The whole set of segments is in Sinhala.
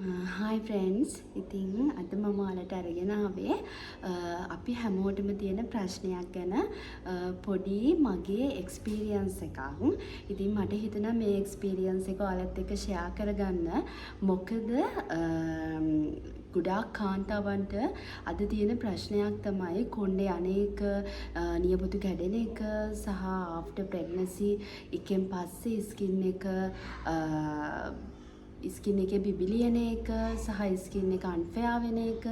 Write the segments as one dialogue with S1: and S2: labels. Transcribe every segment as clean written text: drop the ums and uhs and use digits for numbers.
S1: හයි ෆ්‍රෙන්ඩ්ස්. ඉතින් අද මම ඔයාලට අරගෙන ආවේ අපි හැමෝටම තියෙන ප්‍රශ්නයක් ගැන පොඩි මගේ එක්ස්පීරියන්ස් එකක්. ඉතින් මට හිතුණා මේ එක්ස්පීරියන්ස් එක ඔයාලත් එක්ක ෂෙයා කරගන්න. මොකද ගොඩාක් කාන්තාවන්ට අද තියෙන ප්‍රශ්නයක් තමයි කොණ්ඩේ අනේක නියපොතු කැඩෙන එක සහ ආෆ්ටර් ප්‍රෙග්නන්සි එකෙන් පස්සේ ස්කින් එකේ බිබිලියන එක සහ ස්කින් එක අන්ෆෙයා වෙන එක.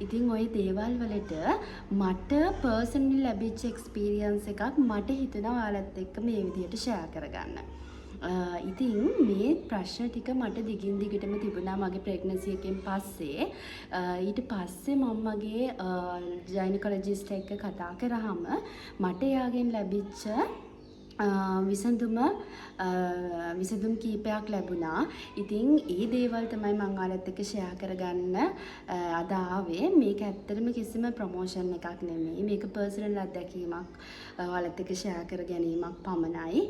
S1: ඉතින් ওই දේවල් වලට මට පර්සනලි ලැබිච්ච එක්ස්පීරියන්ස් එකක් මට හිතුණා ඔයාලත් එක්ක මේ විදිහට ෂෙයා කරගන්න. ඉතින් මේ ප්‍රශ්න ටික මට දිගින් දිගටම තිබුණා මගේ ප්‍රෙග්නන්සි එකෙන් පස්සේ. ඊට පස්සේ මම මගේ ජයිනකොලොජිස්ට් එක්ක කතා කරාම මට එයාගෙන් ලැබිච්ච විසඳුම් කීපයක් ලැබුණා. ඉතින් ඒ දේවල් තමයි මම ඔයාලත් එක්ක ෂෙයා කරගන්න අද ආවේ. මේක ඇත්තටම කිසිම ප්‍රොමෝෂන් එකක් නෙමෙයි. මේක පර්සනල් අත්දැකීමක් ඔයාලත් එක්ක ෂෙයා කර ගැනීමක් පමණයි.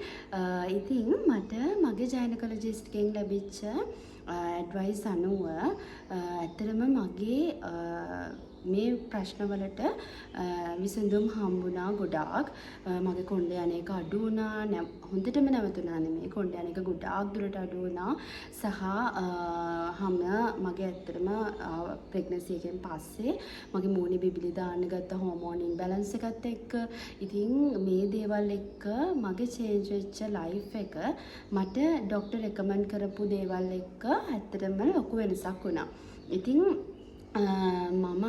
S1: ඉතින් මට මගේ ජයිනකොලොජිස්ට් කෙන් ලැබිච්ච ඇඩ්වයිස් අනුව ඇත්තටම මගේ මේ ප්‍රශ්නවලට විසඳුම් හම්බුණා ගොඩාක්. මගේ කොණ්ඩේ අනේක අඩු වුණා. හොඳටම නැවතුණා නෙමෙයි. කොණ්ඩේ අනේක ගොඩාක් දුරට අඩු වුණා. සහ හැම මගේ ඇත්තටම ප්‍රෙග්නන්සි එකෙන් පස්සේ මගේ මූණේ බිබිලි දාන්න ගත්ත හෝමෝන් ඉම්බැලන්ස් එකත් එක්ක ඉතින් මේ දේවල් එක්ක මගේ චේන්ජ් වෙච්ච ලයිෆ් එක මට ડોක්ටර් රෙකමන්ඩ් කරපු දේවල් එක්ක ඇත්තටම ලොකු වෙනසක් වුණා. ඉතින් මම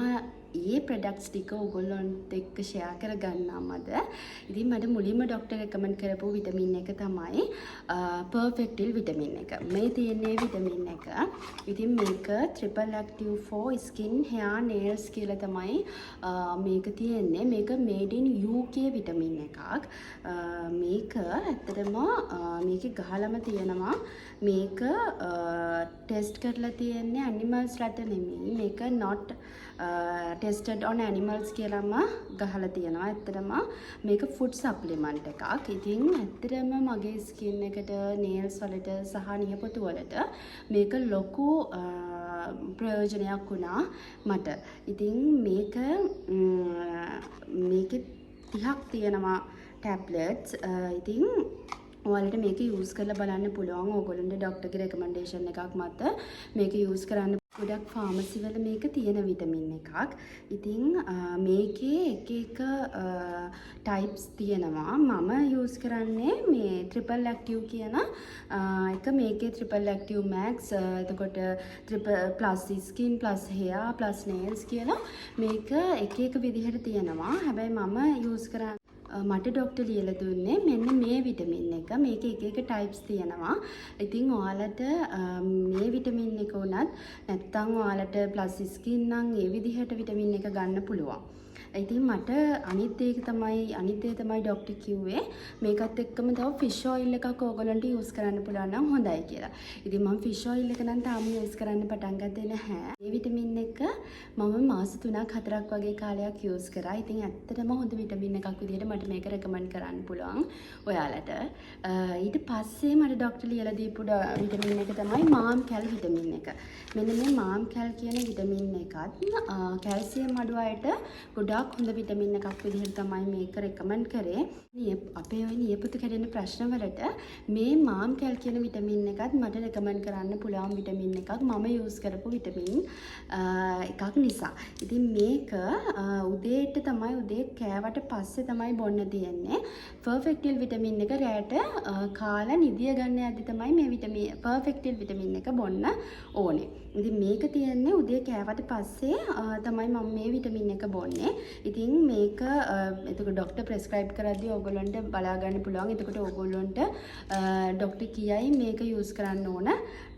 S1: ඒ ප්‍රොඩක්ට්ස් ටික ඔයගොල්ලොන්ට එක්ක ෂෙයා කරගන්නම් අද. ඉතින් මට මුලින්ම ડોක්ටර් රෙකමන්ඩ් කරපු විටමින් එක තමයි පර්ෆෙක්ටිල් විටමින් එක. මේ තියෙන්නේ විටමින් එක. ඉතින් මේක triple active for skin hair nails කියලා තමයි මේක තියෙන්නේ. මේක මේඩ් ඉන් UK විටමින් එකක්. මේක ඇත්තටම මේකේ ගහලම තියෙනවා. මේක ටෙස්ට් කරලා තියෙන්නේ ඇනිමල්ස් රට නෙමෙයි. මේක not tested on animals කියලාම ගහලා තියෙනවා. ඇත්තටම මේක ෆුඩ් සප්ලිමන්ට් එකක්. ඉතින් ඇත්තටම මගේ ස්කින් එකට නේල්ස් වලට සහ නියපොතු වලට මේක ලොකු ප්‍රයෝජනයක් වුණා මට. ඉතින් මේකේ 30ක් තියෙනවා ටැබ්ලට්ස්. ඉතින් ඔයාලට මේක යූස් කරලා බලන්න පුළුවන්. ඕගොල්ලන්ට ડોක්ටර්ගේ රෙකමෙන්ඩේෂන් එකක් මත මේක යූස් කරන්න. ගොඩක් ෆාමසි වල මේක තියෙන විටමින් එකක්. ඉතින් මේකේ එක ටයිප්ස් තියෙනවා. මම යූස් කරන්නේ මේ ට්‍රිපල් ඇක්ටිව් කියන එක. මේකේ ට්‍රිපල් ඇක්ටිව් මැක්ස් එතකොට plus skin plus hair plus nails කියලා මේක එක විදිහට තියෙනවා. හැබැයි මම යූස් කරන්නේ මට ડોක්ටර් ලියලා දුන්නේ මෙන්න මේ විටමින් එක. මේකේ එක ටයිප්ස් තියෙනවා. ඉතින් ඔයාලට මේ විටමින් එක උනත් නැත්තම් ඔයාලට ප්ලස් ස්කින් නම් ඒ විදිහට විටමින් එක ගන්න පුළුවන්. ඉතින් මට අනිත් දේ තමයි ડોක්ටර් කිව්වේ මේකත් එක්කම තව ෆිෂ් ඔයිල් එකක් ඕගොල්ලන්ට යූස් කරන්න පුළුවන් නම් හොඳයි කියලා. ඉතින් මම ෆිෂ් ඔයිල් එක නම් තාම යූස් කරන්න පටන් ගත්තේ නැහැ. මේ විටමින් එක මම මාස 3-4ක් වගේ කාලයක් යූස් කරා. ඉතින් ඇත්තටම හොඳ විටමින් එකක් විදිහට මට මේක රෙකමන්ඩ් කරන්න පුළුවන් ඔයාලට. ඊට පස්සේ මට ડોක්ටර් ලියලා දීපු විටමින් එක තමයි මාම් කැල් විටමින් එක. මෙන්න මේ මාම් කැල් කියන විටමින් එකත් කැල්සියම් අඩු අයට ගොඩාක් හොඳ විටමින් එකක් විදිහට තමයි මේක රෙකමන්ඩ් කරේ. අපේ ওই නියපොතු කැඩෙන ප්‍රශ්න වලට මේ මාම් කැල් කියන විටමින් එකත් මට රෙකමන්ඩ් කරන්න පුළුවන් විටමින් එකක්. මම යූස් කරපු විටමින් එකක් නිසා. ඉතින් මේක උදේ කෑවට පස්සේ තමයි බොන්න තියෙන්නේ. පර්ෆෙක්ටිල් විටමින් එක රැට කාලා නිදිය ගන්න යද්දි තමයි මේ පර්ෆෙක්ටිල් විටමින් එක බොන්න ඕනේ. ඉතින් මේක තියෙන්නේ උදේ කෑවට පස්සේ තමයි මම මේ විටමින් එක බොන්නේ. ඉතින් මේක එතකොට ડોක්ටර් ප්‍රෙස්ක්‍රයිබ් කරද්දී ඕගොල්ලන්ට බලා ගන්න පුළුවන්. එතකොට ඕගොල්ලන්ට ડોක්ටර් කියයි මේක යූස් කරන්න ඕන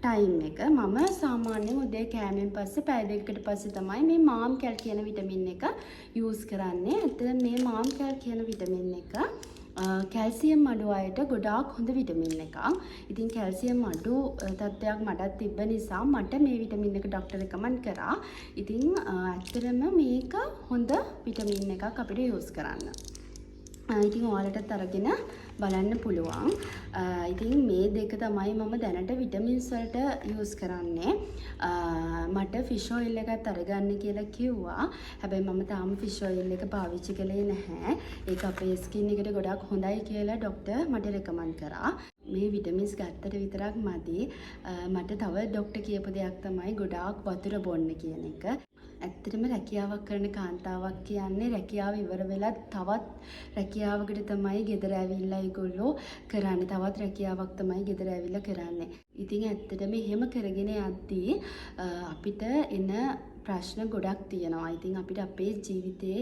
S1: ටයිම් එක. මම සාමාන්‍යයෙන් උදේ කෑමෙන් පස්සේ පැය දෙකකට පස්සේ තමයි මේ මාම් කැල් කියන විටමින් එක යූස් කරන්නේ. ඇත්තට මේ මාම් කැල් කියන විටමින් එක කැල්සියම් අඩු අයට ගොඩාක් හොඳ විටමින් එකක්. ඉතින් කැල්සියම් අඩු තත්ත්වයක් මටත් තිබ්බ නිසා මට මේ විටමින් එක ડોක්ටර් රෙකමන්ඩ් කරා. ඉතින් ඇත්තටම මේක හොඳ විටමින් එකක් අපිට යූස් කරන්න. ඉතින් ඔයාලටත් අරගෙන බලන්න පුළුවන්. ඉතින් මේ දෙක තමයි මම දැනට විටමින්ස් වලට යූස් කරන්නේ. මට ෆිෂ් ඔයිල් එකත් අරගන්න කියලා කිව්වා. හැබැයි මම තාම ෆිෂ් ඔයිල් එක පාවිච්චි කළේ නැහැ. ඒක අපේ ස්කින් එකට ගොඩක් හොඳයි කියලා ડોක්ටර් මට රෙකමන්ඩ් කරා. මේ විටමින්ස් ගත්තට විතරක් මදි. මට තව ડોක්ටර් කියපු දෙයක් තමයි ගොඩාක් වතුර බොන්න කියන එක. ඇත්තටම රැකියාවක් කරන කාන්තාවක් කියන්නේ රැකියාව ඉවර වෙලා තවත් රැකියාවකට තමයි ගෙදර ඇවිල්ලා ඒගොල්ලෝ කරන්නේ. තවත් රැකියාවක් තමයි ගෙදර ඇවිල්ලා කරන්නේ. ඉතින් ඇත්තටම එහෙම කරගෙන යද්දී අපිට එන ප්‍රශ්න ගොඩක් තියෙනවා. ඉතින් අපිට අපේ ජීවිතේ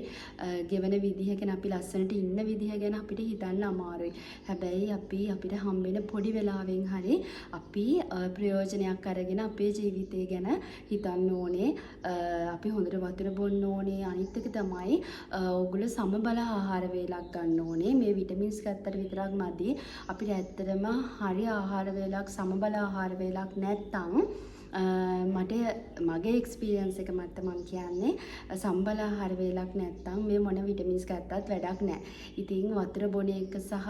S1: ගෙවන විදිහ ගැන අපි ලස්සනට ඉන්න විදිහ ගැන අපිට හිතන්න අමාරුයි. හැබැයි අපිට හම්බෙන පොඩි වෙලාවෙන් හරි අපි ප්‍රයෝජනයක් අරගෙන අපේ ජීවිතය ගැන හිතන්න ඕනේ. අපි හොඳට වතුර බොන්න ඕනේ. අනිත් එක තමයි ඕගොල්ලෝ සමබල ආහාර වේලක් ගන්න ඕනේ. මේ විටමින්ස් ගත්තට විතරක් මදි. අපිට ඇත්තටම හරි ආහාර වේලක් සමබල ආහාර වේලක් නැත්තම් මගේ එක්ස්පීරියන්ස් එක මත මම කියන්නේ සම්බල ආහාර වේලක් නැත්තම් මේ මොන විටමින්ස් ගත්තත් වැඩක් නැහැ. ඉතින් වතුර බොන එක සහ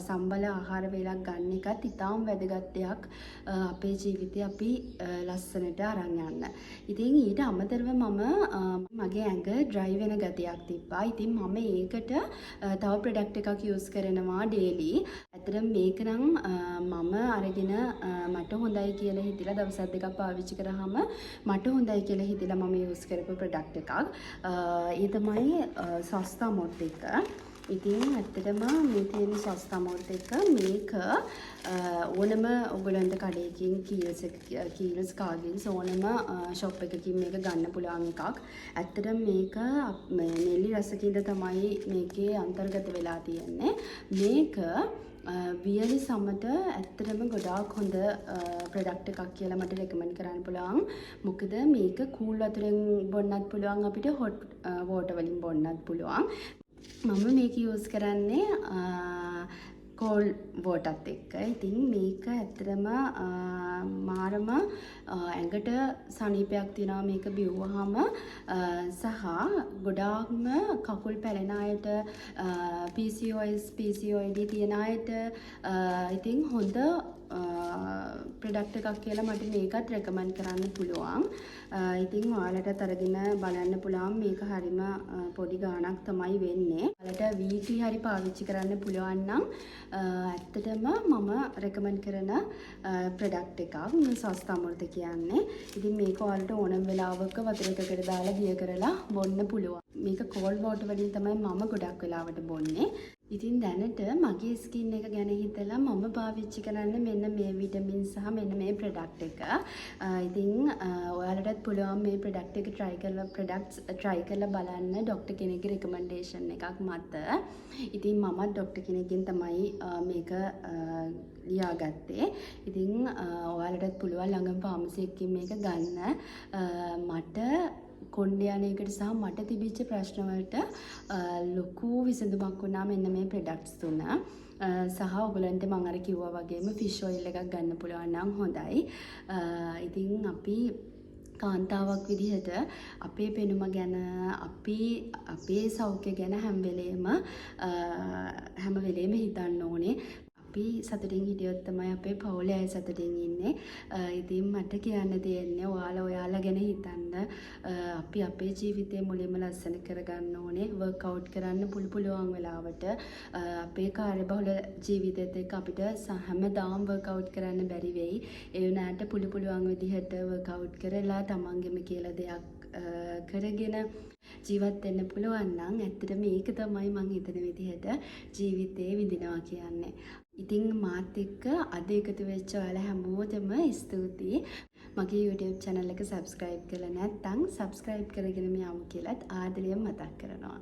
S1: සම්බල ආහාර වේලක් ගන්න එකත් ඉතාම වැදගත් දෙයක් අපේ ජීවිතේ අපි ලස්සනට අරන් යන්න. ඉතින් ඊට අමතරව මගේ ඇඟ ඩ්‍රයි වෙන ගතියක් තිබ්බා. ඉතින් මම ඒකට තව ප්‍රොඩක්ට් එකක් යූස් කරනවා ඩේලි. ඇත්තටම මේක නම් මම අරගෙන මට හොඳයි කියලා හිතලා දවස් දෙකක් පාවිච්චි කරාම මට හොඳයි කියලා හිතලා මම යූස් කරපු ප්‍රොඩක්ට් එකක්. ඒ තමයි සස්තාමොත් එක. ඉතින් ඇත්තටම මේ තියෙන සස්තාමොත් එක මේක ඕනම ඔයගලන්ට කඩේකින් කීල්ස් කාගින්ස් ඕනම ෂොප් එකකින් මේක ගන්න පුළුවන් එකක්. ඇත්තටම මේක නෙල්ලි රසකින්ද තමයි මේකේ අන්තර්ගත වෙලා තියෙන්නේ. මේක වියලි සමට ඇත්තටම ගොඩාක් හොඳ ප්‍රොඩක්ට් එකක් කියලා මට රෙකමන්ඩ් කරන්න පුළුවන්. මොකද මේක කූල් වතුරෙන් බොන්නත් පුළුවන් අපිට හොට් වෝටර් වලින් බොන්නත් පුළුවන්. මම මේක යූස් කරන්නේ කෝල් වෝටත් එක්ක. ඉතින් මේක ඇත්තටම මාරම ඇඟට සනීපයක් තියෙනවා මේක බිව්වහම සහ ගොඩාක්ම කකුල් පැලෙන අයට PCOS PCOD තියෙන අයට ඉතින් හොඳ ප්‍රොඩක්ට් එකක් කියලා මට මේකත් රෙකමන්ඩ් කරන්න පුළුවන්. ඉතින් ඔයාලටත් අරගෙන බලන්න පුළුවන්. මේක හරිම පොඩි ගාණක් තමයි වෙන්නේ. ඔයාලට වීක්ලි හරි පාවිච්චි කරන්න පුළුවන් නම් ඇත්තටම මම රෙකමන්ඩ් කරන ප්‍රොඩක්ට් එකක් මේ සස්තාමෘත කියන්නේ. ඉතින් මේක ඔයාලට ඕනම වෙලාවක වතුර එකකට දාලා දිය කරලා බොන්න පුළුවන්. මේක කෝල්ඩ් වෝටර් වලින් තමයි මම ගොඩක් වෙලාවට බොන්නේ. ඉතින් දැනට මගේ ස්කින් එක ගැන හිතලා මම පාවිච්චි කරන්නේ මෙන්න මේ විටමින් සහ මෙන්න මේ ප්‍රොඩක්ට් එක. ඉතින් ඔයාලටත් පුළුවන් මේ ප්‍රොඩක්ට් එක try කරලා බලන්න ડોක්ටර් කෙනෙක්ගේ රෙකමන්ඩේෂන් එකක් මත. ඉතින් මමත් ડોක්ටර් කෙනෙක්ගෙන් තමයි මේක ලියාගත්තේ. ඉතින් ඔයාලටත් පුළුවන් ළඟම ෆාමසි එකකින් මේක ගන්න. මට කොණ්ඩේ යන එකට සහ මට තිබිච්ච ප්‍රශ්න වලට ලොකු විසඳුමක් වුණා මෙන්න මේ ප්‍රොඩක්ට්ස් තුන. සහ ඔයගලන්ට මම අර කිව්වා වගේම ෆිෂ් ඔයිල් එකක් ගන්න පුළුවන් නම් හොඳයි. ඉතින් අපි කාන්තාවක් විදිහට අපේ පෙනුම ගැන අපේ සෞඛ්‍ය ගැන හැම වෙලේම හිතන්න ඕනේ. අපි සතුටින් හිටියොත් තමයි අපේ පවුලේ අය සතුටින් ඉන්නේ. ඉතින් මට කියන්න තියෙන්නේ ඔයාලා ගැන හිතන්න. අපි අපේ ජීවිතේ මුලින්ම ලස්සන කරගන්න ඕනේ. වර්ක්අවුට් කරන්න පුළුවන් වෙලාවට අපේ කාර්යබහුල ජීවිතෙත් එක්ක අපිට හැමදාම වර්ක්අවුට් කරන්න බැරි වෙයි. ඒ වුණාට පුළුවන් විදිහට වර්ක්අවුට් කරලා තමන්ගෙම කියලා දෙයක් කරගෙන ජීවත් වෙන්න පුළුවන් නම් ඇත්තටම මේක තමයි මම හිතන විදිහට ජීවිතේ විඳිනවා කියන්නේ. ඉතින් මාත් එක්ක අද එකතු වෙච්ච ඔයාලා හැමෝටම ස්තුතියි. මගේ YouTube channel එක subscribe කරලා නැත්නම් subscribe කරගෙන යමු කියලාත් ආදරයෙන් මතක් කරනවා.